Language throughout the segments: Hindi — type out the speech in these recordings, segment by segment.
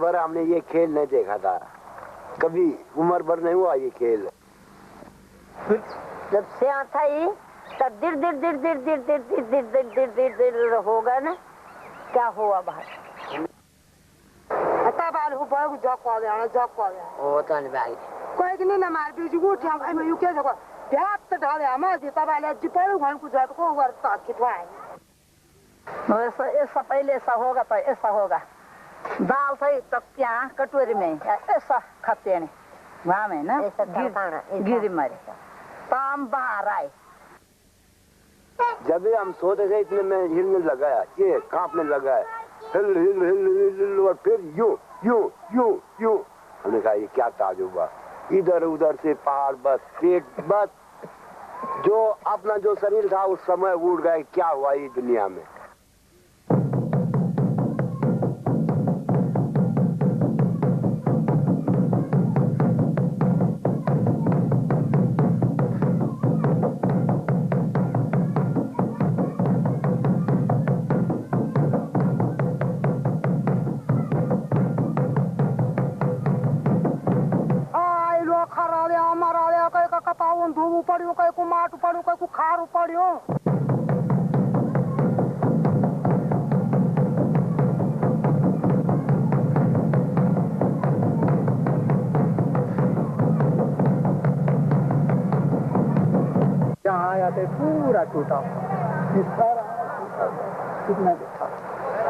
भर हमने ये खेल नहीं देखा था, कभी उम्र भर नहीं हुआ ये खेल। जब से आता ही तब दिर दिर दिर दिर दिर दिर दिर दिर दिर दिर दिर दिर होगा ना, क्या हुआ बाहर आता बाल हो बाल जॉक वाले आना जॉक वाले ओ तो नहीं भाई कोई कि नहीं ना मार भी जुगू ठाम आई मैं यूके जगह प्यात तो ढाले हमारे जीता वाले जिपालू घन को जाट को वर्ता कितवाए वैसा ऐसा पहले ऐसा होगा तो ऐसा होगा। दाल सही तब क्या कटोरी में ऐसा खाते हैं वहाँ में ना गिरी मारे पाम बाहर आए। जब हम सोते थे इतने में हिलने लगा है, ये कांपने लगा है, हिल हिल हिल हिल हिल और फिर यूं यूं यूं यूं। हमने कहा ये क्या ताजुबा, इधर उधर से पहाड़ बस पेट बस, जो अपना जो शरीर था उस समय उड़ गए, क्या हुआ ये दुनिया में। पड़ियो कई को माट पड़ियो कई को खार पड़ियो यहाँ आया थे पूरा टूटा सारा कितना देखा,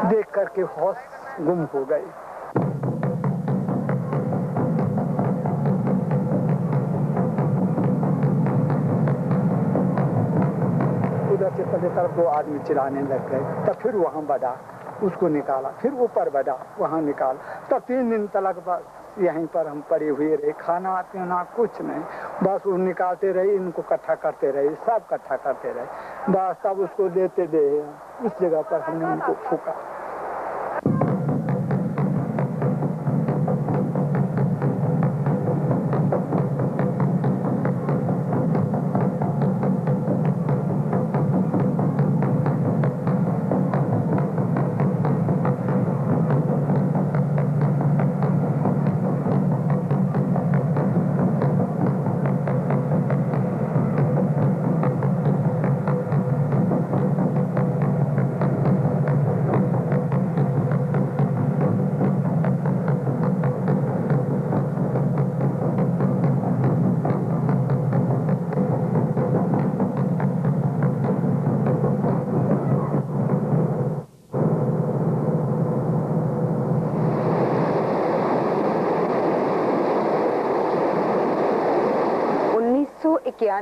देख करके होश गुम हो गई। के तले तरफ दो आदमी चिल्लाने लग गए, तब फिर वहाँ बढ़ा, उसको निकाला, फिर ऊपर बढ़ा, वहाँ निकाल, तब 3 दिन तक बस यहीं पर हम पड़े हुए रहे, खाना पीना कुछ नहीं, बस वो निकालते रहे, इनको इकट्ठा करते रहे, सब इकट्ठा करते रहे, बस तब उसको देते दे उस जगह पर हमने उनको फूका।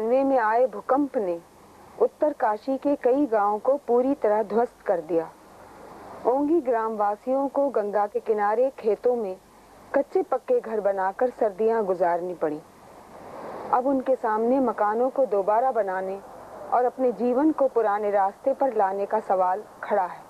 में आए भूकंप ने उत्तरकाशी के कई गांवों को पूरी तरह ध्वस्त कर दिया। ओंगी ग्राम वासियों को गंगा के किनारे खेतों में कच्चे पक्के घर बनाकर सर्दियां गुजारनी पड़ी। अब उनके सामने मकानों को दोबारा बनाने और अपने जीवन को पुराने रास्ते पर लाने का सवाल खड़ा है।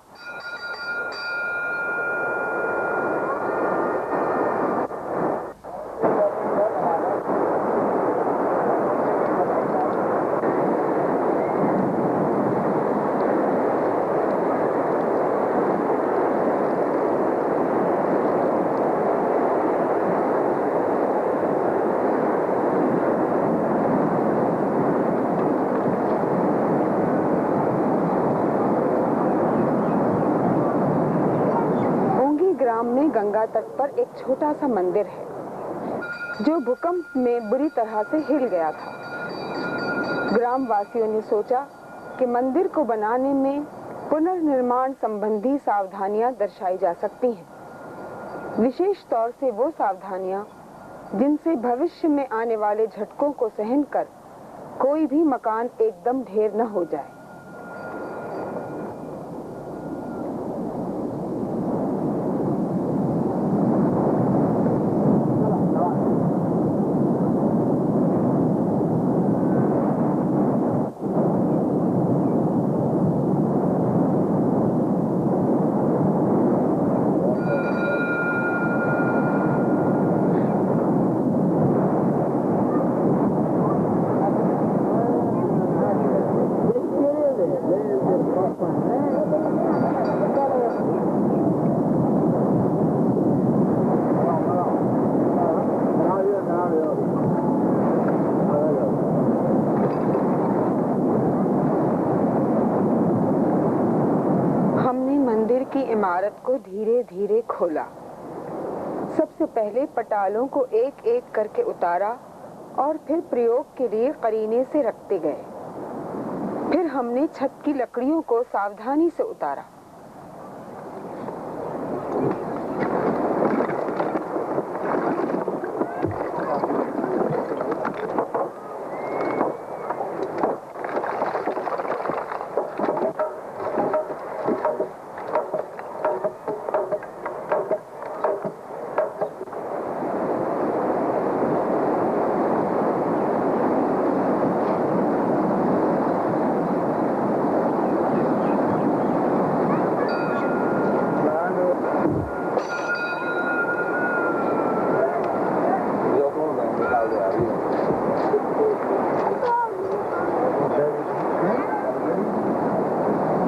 गंगा तट पर एक छोटा सा मंदिर है जो भूकंप में बुरी तरह से हिल गया था। ग्राम वासियों ने सोचा कि मंदिर को बनाने में पुनर्निर्माण संबंधी सावधानियां दर्शाई जा सकती हैं, विशेष तौर से वो सावधानियां जिनसे भविष्य में आने वाले झटकों को सहन कर कोई भी मकान एकदम ढेर न हो जाए। इमारत को धीरे धीरे खोला। सबसे पहले पटालों को एक एक करके उतारा और फिर प्रयोग के लिए करीने से रखते गए। फिर हमने छत की लकड़ियों को सावधानी से उतारा।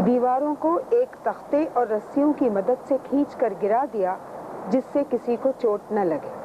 दीवारों को एक तख्ते और रस्सियों की मदद से खींचकर गिरा दिया, जिससे किसी को चोट न लगे।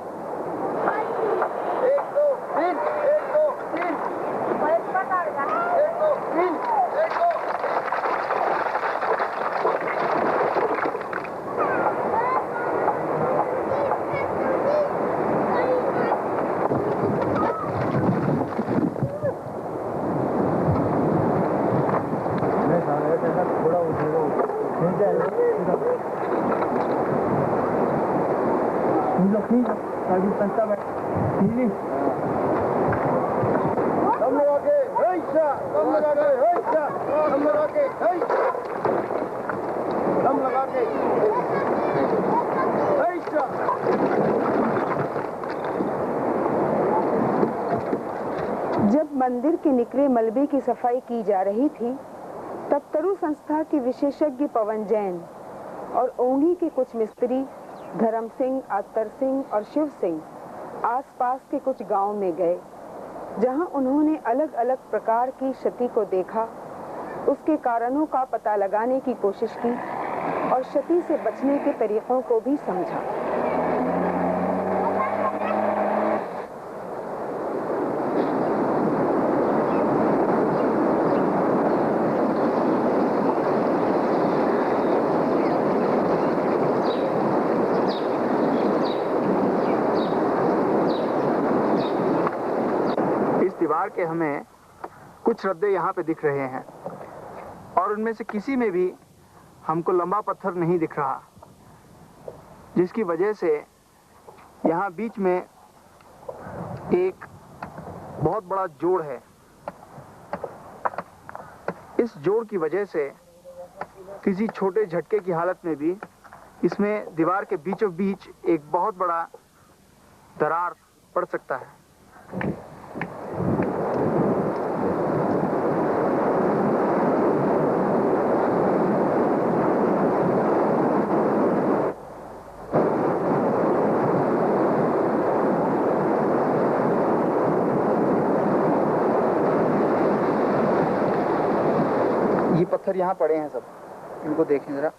जब मंदिर के निकले मलबे की सफाई की जा रही थी, तब तरु संस्था के विशेषज्ञ पवन जैन और ओंगी के कुछ मिस्त्री धर्म सिंह, अत्तर सिंह और शिव सिंह आसपास के कुछ गांव में गए, जहां उन्होंने अलग अलग प्रकार की क्षति को देखा, उसके कारणों का पता लगाने की कोशिश की और क्षति से बचने के तरीकों को भी समझा। दीवार के हमें कुछ रद्दे यहाँ पे दिख रहे हैं और उनमें से किसी में भी हमको लंबा पत्थर नहीं दिख रहा, जिसकी वजह से यहाँ बीच में एक बहुत बड़ा जोड़ है। इस जोड़ की वजह से किसी छोटे झटके की हालत में भी इसमें दीवार के बीचों बीच एक बहुत बड़ा दरार पड़ सकता है। ये पत्थर यहाँ पड़े हैं सब, इनको देखें जरा।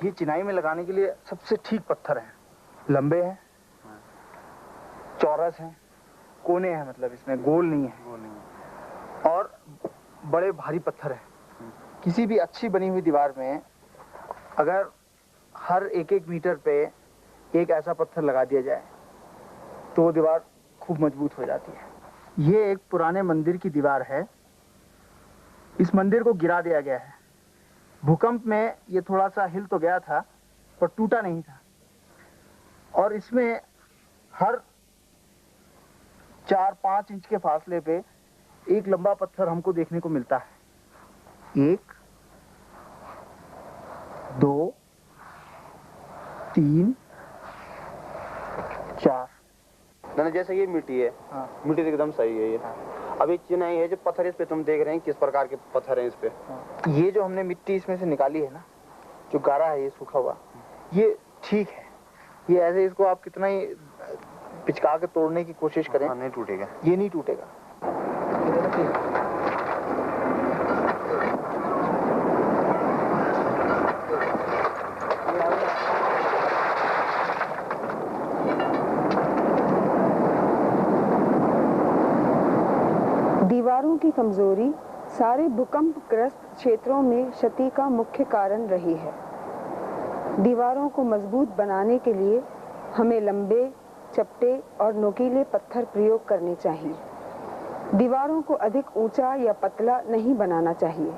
ये चिनाई में लगाने के लिए सबसे ठीक पत्थर हैं, लंबे हैं, चौरस हैं, कोने हैं, मतलब इसमें गोल नहीं है और बड़े भारी पत्थर हैं। किसी भी अच्छी बनी हुई दीवार में अगर हर एक एक मीटर पे एक ऐसा पत्थर लगा दिया जाए तो वो दीवार खूब मजबूत हो जाती है। ये एक पुराने मंदिर की दीवार है। इस मंदिर को गिरा दिया गया है। भूकंप में ये थोड़ा सा हिल तो गया था पर टूटा नहीं था और इसमें हर 4-5 इंच के फासले पे एक लंबा पत्थर हमको देखने को मिलता है। 1 2 3 4। ना जैसे ये मिट्टी है, हाँ। मिट्टी तो एकदम सही है ये। अब ये चिनाई है जो पत्थर इस पे तुम देख रहे हैं, किस प्रकार के पत्थर हैं इस पे। ये जो हमने मिट्टी इसमें से निकाली है ना, जो गारा है ये सूखा हुआ, ये ठीक है। ये ऐसे इसको आप कितना ही पिचका के तोड़ने की कोशिश करें, नहीं टूटेगा, ये नहीं टूटेगा। दीवारों की कमजोरी सारे भूकंपग्रस्त क्षेत्रों में क्षति का मुख्य कारण रही है। दीवारों को मजबूत बनाने के लिए हमें लंबे, चपटे और नुकीले पत्थर प्रयोग करने चाहिए। दीवारों को अधिक ऊंचा या पतला नहीं बनाना चाहिए।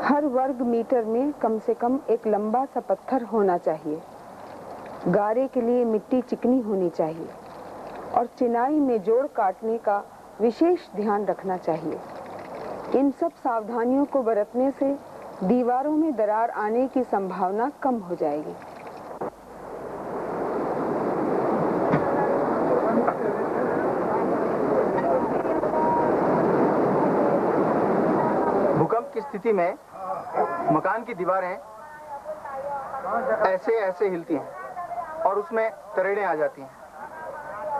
हर वर्ग मीटर में कम से कम एक लंबा सा पत्थर होना चाहिए। गारे के लिए मिट्टी चिकनी होनी चाहिए और चिनाई में जोड़ काटने का विशेष ध्यान रखना चाहिए। इन सब सावधानियों को बरतने से दीवारों में दरार आने की संभावना कम हो जाएगी। भूकंप की स्थिति में मकान की दीवारें ऐसे ऐसे हिलती हैं और उसमें तरेड़ें आ जाती हैं।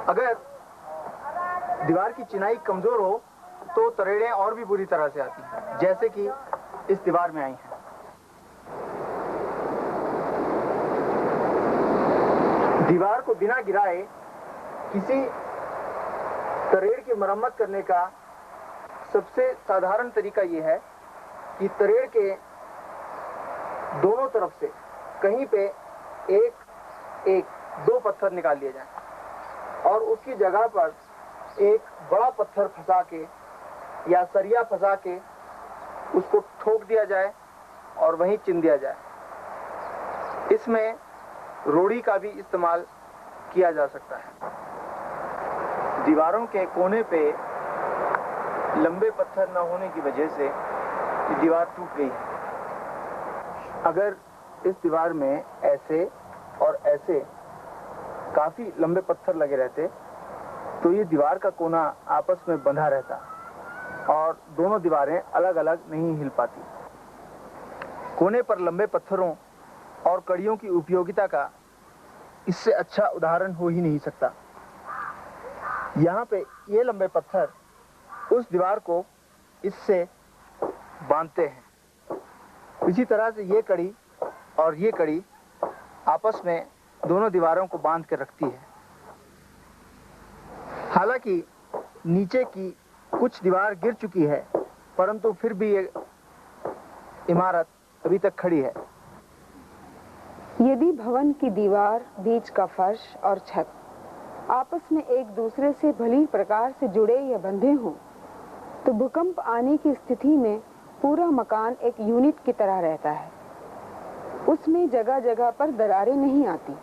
अगर दीवार की चिनाई कमजोर हो तो तरेड़ें और भी बुरी तरह से आती हैं, जैसे कि इस दीवार में आई हैं। दीवार को बिना गिराए किसी तरेड़ की मरम्मत करने का सबसे साधारण तरीका यह है कि तरेड़ के दोनों तरफ से कहीं पे एक दो पत्थर निकाल लिए जाएं और उसकी जगह पर एक बड़ा पत्थर फंसा के या सरिया फंसा के उसको ठोक दिया जाए और वहीं चिन दिया जाए। इसमें रोड़ी का भी इस्तेमाल किया जा सकता है। दीवारों के कोने पे लंबे पत्थर न होने की वजह से ये दीवार टूट गई है। अगर इस दीवार में ऐसे और ऐसे काफी लंबे पत्थर लगे रहते तो ये दीवार का कोना आपस में बंधा रहता और दोनों दीवारें अलग अलग नहीं हिल पाती। कोने पर लंबे पत्थरों और कड़ियों की उपयोगिता का इससे अच्छा उदाहरण हो ही नहीं सकता। यहाँ पे ये लंबे पत्थर उस दीवार को इससे बांधते हैं। इसी तरह से ये कड़ी और ये कड़ी आपस में दोनों दीवारों को बांध कर रखती है। हालांकि नीचे की कुछ दीवार गिर चुकी है, परंतु फिर भी ये इमारत अभी तक खड़ी है। यदि भवन की दीवार, बीच का फर्श और छत आपस में एक दूसरे से भली प्रकार से जुड़े या बंधे हों, तो भूकंप आने की स्थिति में पूरा मकान एक यूनिट की तरह रहता है। उसमें जगह जगह पर दरारें नहीं आती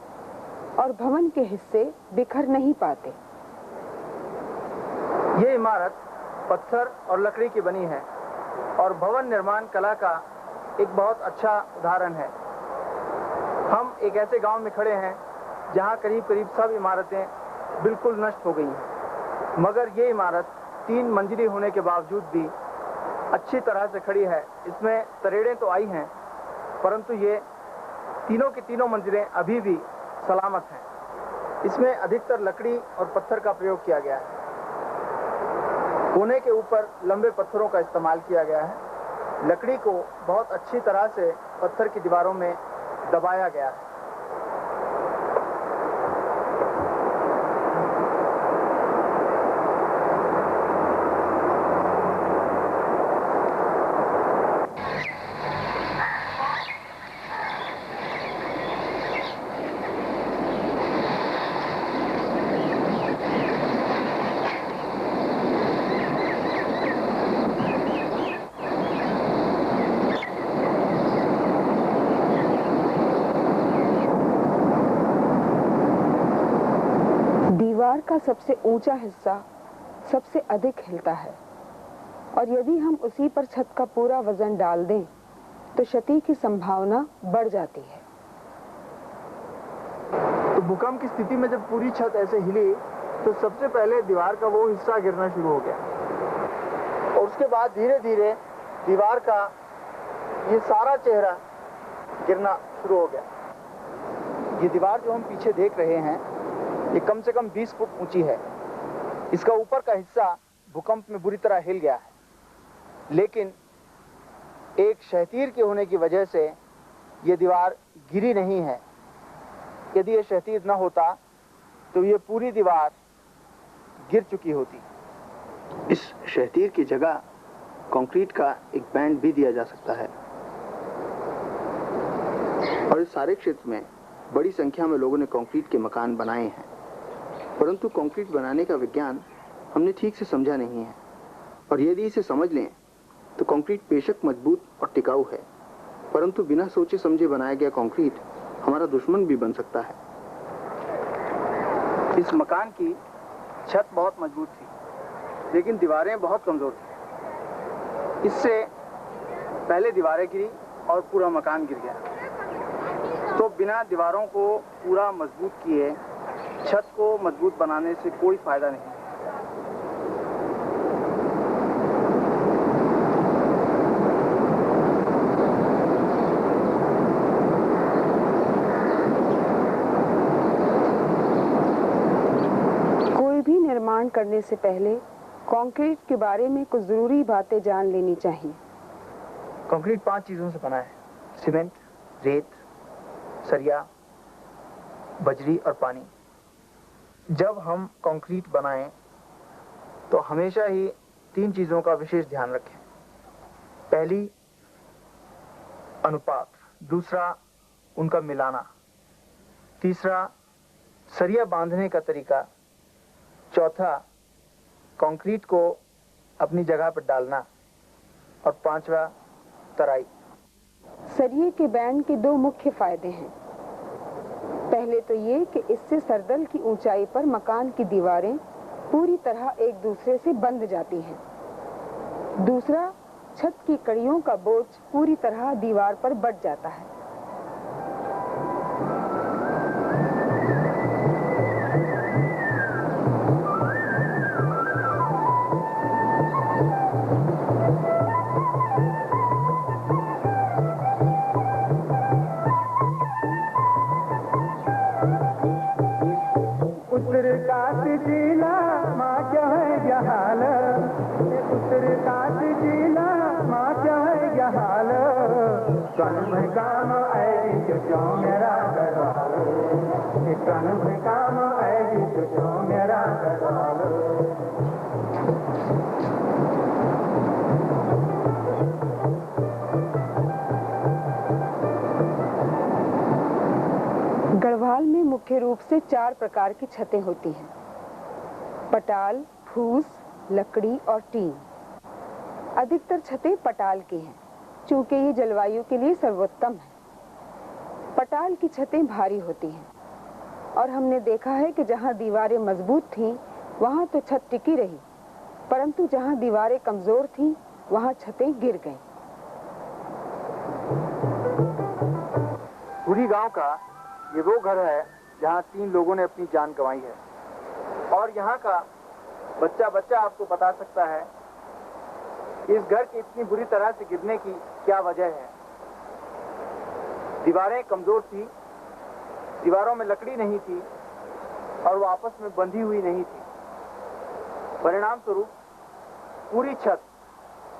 और भवन के हिस्से बिखर नहीं पाते। ये इमारत पत्थर और लकड़ी की बनी है और भवन निर्माण कला का एक बहुत अच्छा उदाहरण है। हम एक ऐसे गांव में खड़े हैं जहां करीब करीब सब इमारतें बिल्कुल नष्ट हो गई हैं, मगर ये इमारत 3 मंजिली होने के बावजूद भी अच्छी तरह से खड़ी है। इसमें तरेड़ें तो आई हैं, परंतु ये तीनों की तीनों मंजिलें अभी भी सलामत हैं। इसमें अधिकतर लकड़ी और पत्थर का प्रयोग किया गया है। कोने के ऊपर लंबे पत्थरों का इस्तेमाल किया गया है। लकड़ी को बहुत अच्छी तरह से पत्थर की दीवारों में दबाया गया है। दीवार का सबसे ऊंचा हिस्सा सबसे अधिक हिलता है और यदि हम उसी पर छत का पूरा वजन डाल दें तो क्षति की संभावना बढ़ जाती है। तो भूकंप की स्थिति में जब पूरी छत ऐसे हिली तो सबसे पहले दीवार का वो हिस्सा गिरना शुरू हो गया और उसके बाद धीरे धीरे दीवार का ये सारा चेहरा गिरना शुरू हो गया। ये दीवार जो हम पीछे देख रहे हैं ये कम से कम 20 फुट ऊंची है। इसका ऊपर का हिस्सा भूकंप में बुरी तरह हिल गया है, लेकिन एक क्षैतिज के होने की वजह से ये दीवार गिरी नहीं है। यदि ये क्षैतिज न होता तो ये पूरी दीवार गिर चुकी होती। इस शहतीर की जगह कंक्रीट का एक बैंड भी दिया जा सकता है। और इस सारे क्षेत्र में बड़ी संख्या में लोगों ने कंक्रीट के मकान बनाए हैं, परंतु कंक्रीट बनाने का विज्ञान हमने ठीक से समझा नहीं है। और यदि इसे समझ लें तो कंक्रीट बेशक मजबूत और टिकाऊ है, परंतु बिना सोचे समझे बनाया गया कंक्रीट हमारा दुश्मन भी बन सकता है। इस मकान की छत बहुत मजबूत थी, लेकिन दीवारें बहुत कमजोर थी। इससे पहले दीवारें गिरी और पूरा मकान गिर गया। तो बिना दीवारों को पूरा मजबूत किए छत को मजबूत बनाने से कोई फायदा नहीं। कोई भी निर्माण करने से पहले कंक्रीट के बारे में कुछ जरूरी बातें जान लेनी चाहिए। कंक्रीट 5 चीजों से बना है: सीमेंट, रेत, सरिया, बजरी और पानी। जब हम कंक्रीट बनाएं तो हमेशा ही 3 चीजों का विशेष ध्यान रखें। पहली, अनुपात। दूसरा, उनका मिलाना। तीसरा, सरिया बांधने का तरीका। चौथा, कंक्रीट को अपनी जगह पर डालना। और पांचवा, तराई। सरिये के बैंड के 2 मुख्य फायदे हैं। पहले तो ये कि इससे सरदल की ऊंचाई पर मकान की दीवारें पूरी तरह एक दूसरे से बंध जाती हैं। दूसरा, छत की कड़ियों का बोझ पूरी तरह दीवार पर बढ़ जाता है। गढ़वाल में मुख्य रूप से 4 प्रकार की छतें होती हैं: पटाल, फूस, लकड़ी और टीन। अधिकतर छतें पटाल की हैं, चूंकि ये जलवायु के लिए सर्वोत्तम है। पटाल की छतें भारी होती हैं और हमने देखा है कि जहां दीवारें मजबूत थीं वहां तो छत टिकी रही, परंतु जहां दीवारें कमजोर थीं वहां छतें गिर गईं। पूरी गांव का ये वो घर है जहां 3 लोगों ने अपनी जान गंवाई है। और यहाँ का बच्चा बच्चा आपको बता सकता है इस घर के इतनी बुरी तरह से गिरने की क्या वजह है। दीवारें कमजोर थी, दीवारों में लकड़ी नहीं थी और वो आपस में बंधी हुई नहीं थी। परिणाम स्वरूप पूरी छत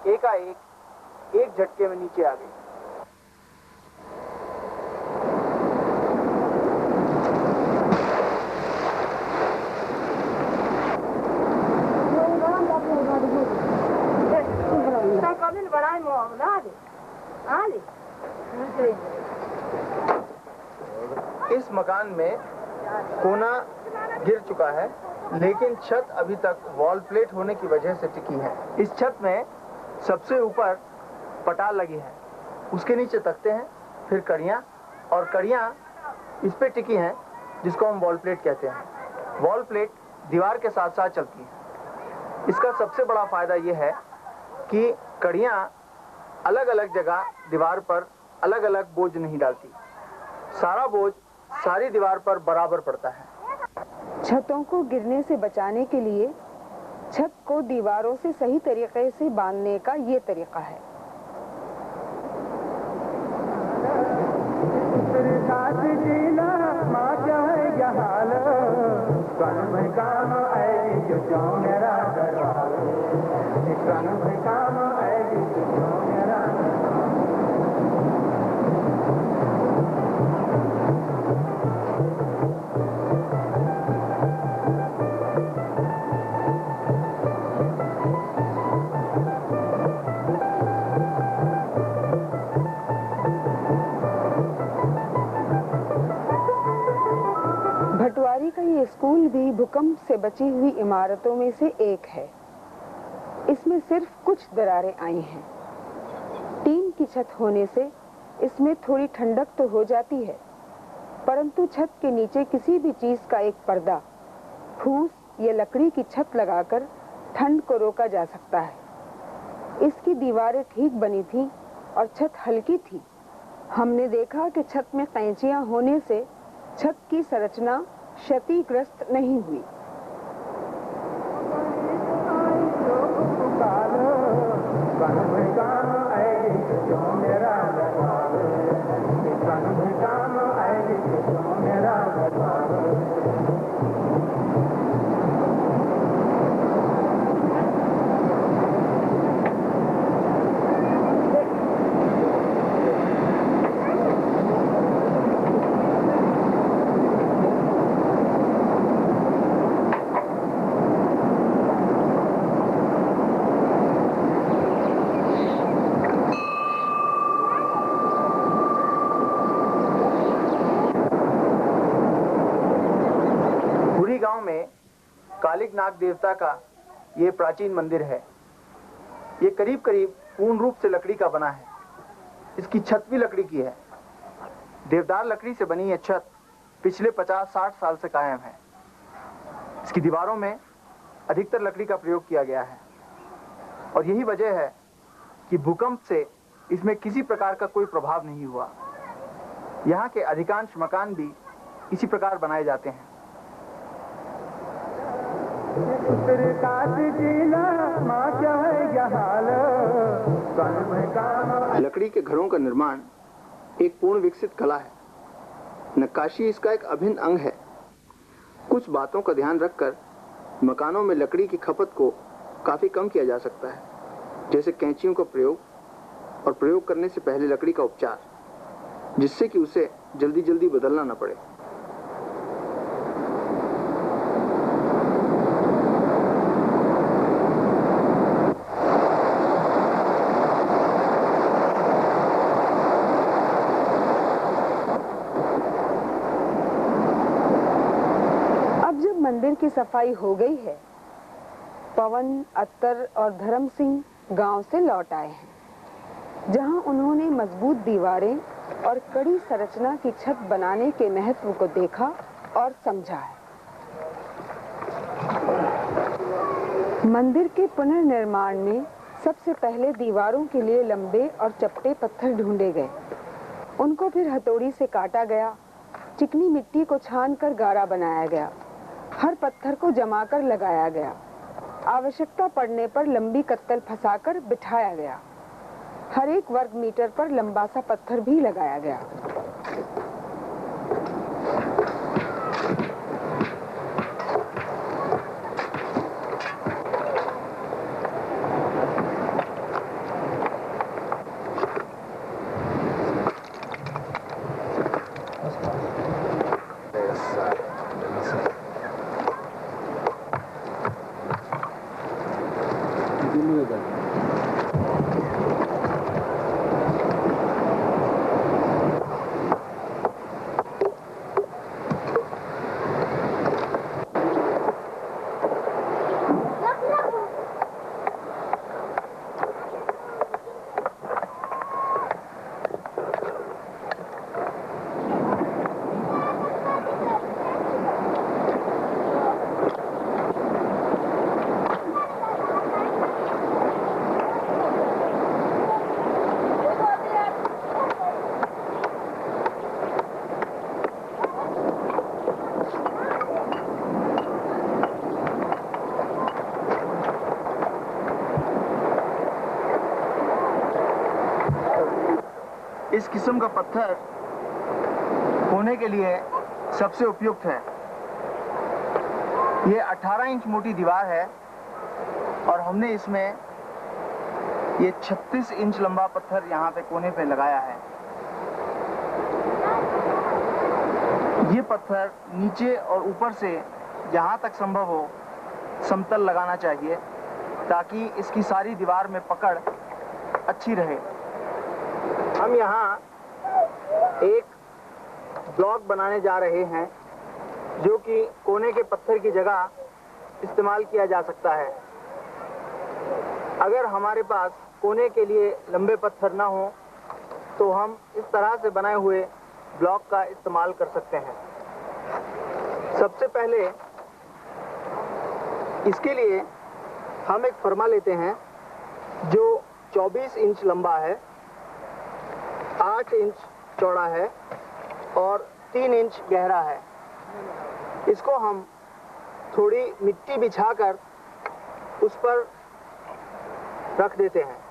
एकाएक एक झटके में नीचे आ गई। इस मकान में कोना गिर चुका है, लेकिन छत अभी तक वॉल प्लेट होने की वजह से टिकी है। इस छत में सबसे ऊपर पटाल लगी है, उसके नीचे तख्ते हैं, फिर कड़ियां, और कड़ियां इस पे टिकी हैं जिसको हम वॉल प्लेट कहते हैं। वॉल प्लेट दीवार के साथ साथ चलती है। इसका सबसे बड़ा फायदा यह है कि कड़ियां अलग अलग जगह दीवार पर अलग अलग बोझ नहीं डालती, सारा बोझ सारी दीवार पर बराबर पड़ता है। छतों को गिरने से बचाने के लिए छत को दीवारों से सही तरीके से बांधने का ये तरीका है। ये स्कूल भी भूकंप से बची हुई इमारतों में से एक है। इसमें सिर्फ कुछ दरारें आई हैं। टीन की छत होने से इसमें थोड़ी ठंडक तो हो जाती है, परंतु छत के नीचे किसी भी चीज का एक पर्दा, फूस या लकड़ी की छत लगाकर ठंड को रोका जा सकता है। इसकी दीवारें ठीक बनी थीं और छत हल्की थी। हमने देखा कि छत में कैंचियां होने से छत की संरचना क्षतिग्रस्त नहीं हुई। गांव में कालिक नाग देवता का ये प्राचीन मंदिर है। ये करीब करीब पूर्ण रूप से लकड़ी का बना है। इसकी छत भी लकड़ी की है। देवदार लकड़ी से बनी ये छत पिछले 50-60 साल से कायम है। इसकी दीवारों में अधिकतर लकड़ी का प्रयोग किया गया है और यही वजह है कि भूकंप से इसमें किसी प्रकार का कोई प्रभाव नहीं हुआ। यहाँ के अधिकांश मकान भी इसी प्रकार बनाए जाते हैं। लकड़ी के घरों का निर्माण एक पूर्ण विकसित कला है। नक्काशी इसका एक अभिन्न अंग है। कुछ बातों का ध्यान रखकर मकानों में लकड़ी की खपत को काफी कम किया जा सकता है, जैसे कैंचियों का प्रयोग और प्रयोग करने से पहले लकड़ी का उपचार, जिससे कि उसे जल्दी जल्दी बदलना न पड़े। मंदिर की सफाई हो गई है। पवन, अत्तर और धर्म सिंह गांव से लौट आए हैं, जहां उन्होंने मजबूत दीवारें और कड़ी संरचना की छत बनाने के महत्व को देखा और समझा है। मंदिर के पुनर्निर्माण में सबसे पहले दीवारों के लिए लंबे और चपटे पत्थर ढूंढे गए। उनको फिर हथौड़ी से काटा गया। चिकनी मिट्टी को छानकर गारा बनाया गया। हर पत्थर को जमाकर लगाया गया। आवश्यकता पड़ने पर लंबी कत्तल फंसाकर बिठाया गया। हर एक वर्ग मीटर पर लंबा सा पत्थर भी लगाया गया। इस किस्म का पत्थर होने के लिए सबसे उपयुक्त है। ये 18 इंच मोटी दीवार है और हमने इसमें ये 36 इंच लंबा पत्थर यहाँ पे कोने पे लगाया है। ये पत्थर नीचे और ऊपर से जहाँ तक संभव हो समतल लगाना चाहिए, ताकि इसकी सारी दीवार में पकड़ अच्छी रहे। हम यहाँ एक ब्लॉक बनाने जा रहे हैं। जो कि कोने के पत्थर की जगह इस्तेमाल किया जा सकता है। अगर हमारे पास कोने के लिए लंबे पत्थर ना हो तो हम इस तरह से बनाए हुए ब्लॉक का इस्तेमाल कर सकते हैं। सबसे पहले इसके लिए हम एक फरमा लेते हैं जो 24 इंच लंबा है, 8 इंच चौड़ा है और 3 इंच गहरा है। इसको हम थोड़ी मिट्टी बिछाकर उस पर रख देते हैं।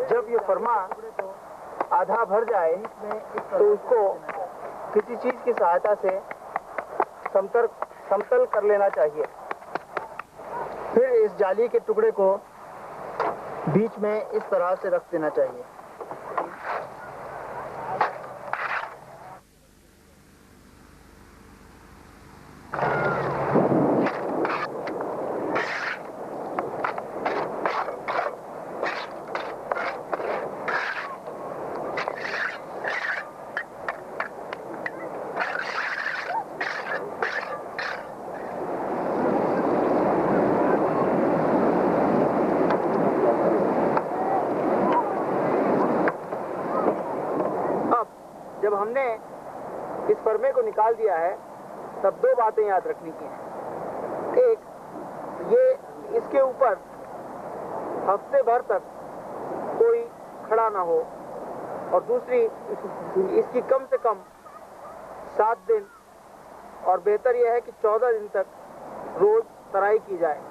जब ये फरमा आधा भर जाए तो उसको किसी चीज की सहायता से समतल कर लेना चाहिए। फिर इस जाली के टुकड़े को बीच में इस तरह से रख देना चाहिए। जब हमने इस फरमे को निकाल दिया है तब दो बातें याद रखने की हैं। एक, ये इसके ऊपर हफ्ते भर तक कोई खड़ा ना हो, और दूसरी इसकी कम से कम 7 दिन और बेहतर यह है कि 14 दिन तक रोज तराई की जाए।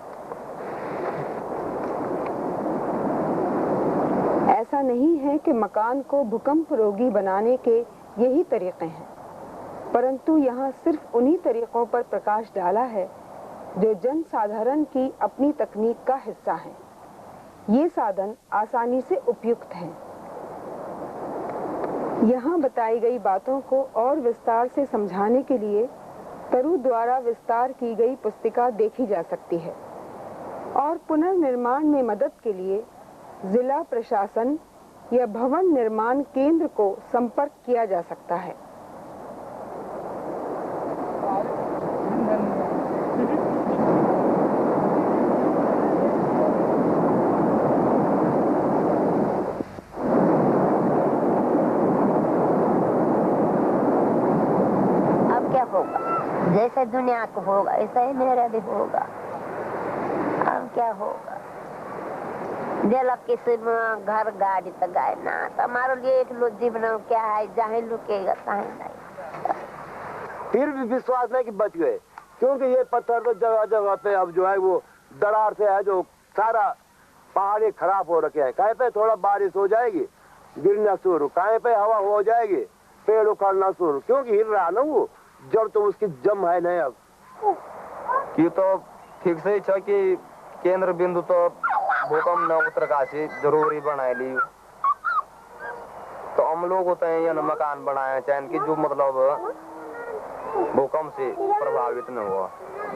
ऐसा नहीं है कि मकान को भूकंप रोगी बनाने के यही तरीके हैं, परंतु यहाँ सिर्फ उन्हीं तरीकों पर प्रकाश डाला है जो जन साधारण की अपनी तकनीक का हिस्सा है। ये साधन आसानी से उपयुक्त हैं। यहाँ बताई गई बातों को और विस्तार से समझाने के लिए तरु द्वारा विस्तार की गई पुस्तिका देखी जा सकती है, और पुनर्निर्माण में मदद के लिए जिला प्रशासन या भवन निर्माण केंद्र को संपर्क किया जा सकता है। अब क्या होगा? जैसे दुनिया को होगा ऐसा ही मेरा भी होगा। अब क्या होगा? जल किसी घर गाड़ी तो गाय ना, तो हमारे लिए एक लो जीवन क्या है, जहाँ लुकेगा तहाँ नहीं। फिर भी विश्वास नहीं कि बच गए, क्योंकि ये पत्थर तो जगह जगह पे अब जो है वो दरार से है, जो सारा पहाड़ी खराब हो रखे हैं। कहीं पे थोड़ा बारिश हो जाएगी गिरना शुरू, कहीं पे हवा हो जाएगी पेड़ उखड़ना शुरू, क्योंकि हिल रहा ना वो जड़, तो उसकी जम है नहीं। अब ये तो ठीक से ही कि केंद्र बिंदु तो भूकंप न उत्तरकाशी जरूरी बनाए ली, तो हम लोग होते हैं या मकान बनाए चाहे कि जो मतलब भूकंप से प्रभावित न हुआ।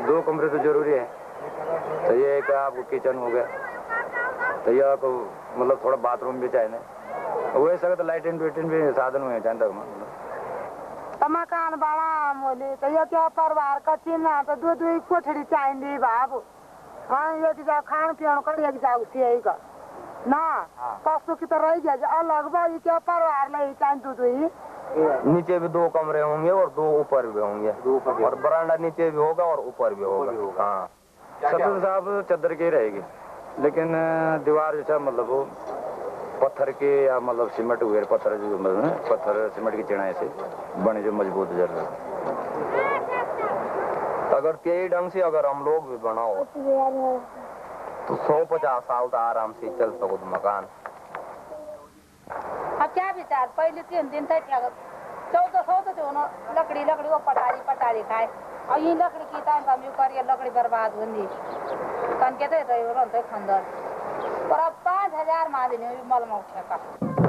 2 कमरे तो जरूरी है। तो ये एक आपको किचन हो गया, तो यह आपको मतलब थोड़ा बाथरूम भी चाहिए, वैसे तो लाइटिन वेटिन भी साधन हुए चाहे तक मकान बड़ा मोले तो ये क्या परिवार का चिन्ह तो 2 कोठड़ी चाहिए बाबू। हाँ, एक जा खान पीन कर, एक जा उठेगा ना पशु की तरह रह गया अलग बाई क्या परिवार नहीं चाहिए। 2 नीचे भी 2 कमरे होंगे और 2 ऊपर भी होंगे, और बरामदा नीचे भी होगा और ऊपर भी होगा। हाँ, सफेद साहब चादर की रहेगी, लेकिन दीवार जैसा मतलब वो पत्थर के या मतलब सीमेंट वगैरह पत्थर जो मतलब पत्थर सीमेंट की चिनाई से बने जो मजबूत जरूर। अगर तेज ढंग से अगर हम लोग भी बनाओ तो 150 साल तो आराम से चल सको मकान। क्या विचार पहले 3 दिन थे क्या 1400 तो दोनों लकड़ी वो पटारी खाए और ये लकड़ी की टाइम हम यू करिए लकड़ी बर्बाद होनी कन के तो खंडर पर अब 5000 मादिनी मल में उठे का